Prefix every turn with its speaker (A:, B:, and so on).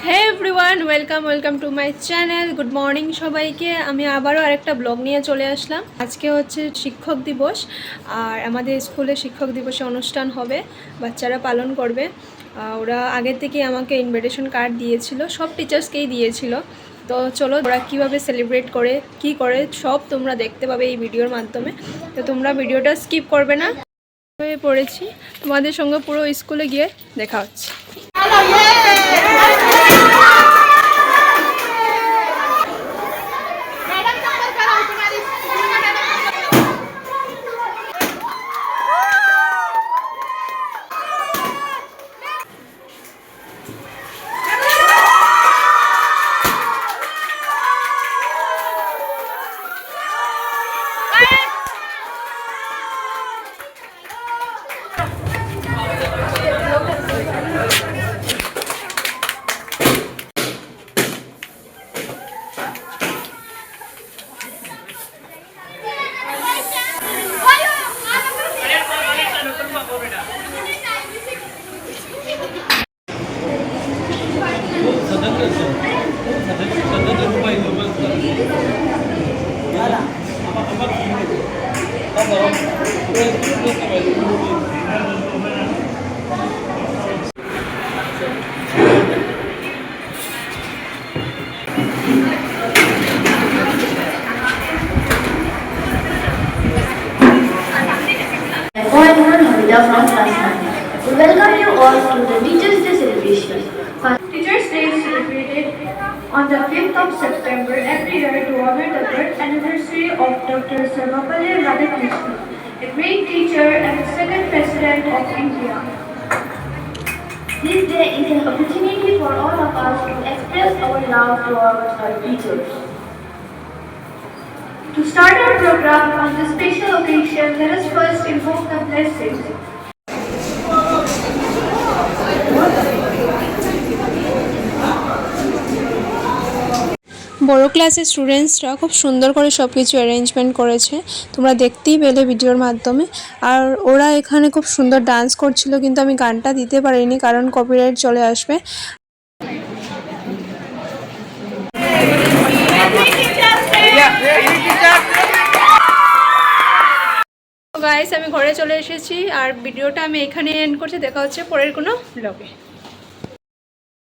A: Hey everyone, welcome to my channel. Good morning সবাইকে। আমি আবারও আরেকটা ব্লগ নিয়ে চলে আসলাম। আজকে হচ্ছে শিক্ষক দিবস, আর আমাদের স্কুলে শিক্ষক দিবসে অনুষ্ঠান হবে, বাচ্চারা পালন করবে। ওরা আগের থেকে আমাকে ইনভিটেশন কার্ড দিয়েছিল, সব টিচার্সকেই দিয়েছিল। তো চলো ওরা কীভাবে সেলিব্রেট করে কি করে সব তোমরা দেখতে পাবে এই ভিডিওর মাধ্যমে। তো তোমরা ভিডিওটা স্কিপ করবে না। হয়ে পড়েছি, তোমাদের সঙ্গে পুরো স্কুলে গিয়ে দেখা হচ্ছে।
B: From class 9. We welcome you all to the Teachers' Day celebration. Teachers' Day is celebrated on the 5th of September every year to honor the birth anniversary of Dr. Sarvapalli Radhakrishnan, a great teacher and the second President of India. This day is an opportunity for all of us to express our love towards our teachers. To start our program on this special occasion, let us first invoke the blessings.
A: বড় ক্লাসের স্টুডেন্টসরা খুব সুন্দর করে সব কিছু arrangement করেছে, তোমরা দেখতেই পেলে ভিডিওর মাধ্যমে। আর ওরা এখানে খুব সুন্দর ডান্স করছিল, কিন্তু আমি গানটা দিতে পারিনি কারণ কপিরাইট চলে আসবে। গাইস, আমি ঘরে চলে এসেছি আর ভিডিওটা আমি এখানে এন্ড করছি। দেখা হচ্ছে পরের কোনো ব্লগে।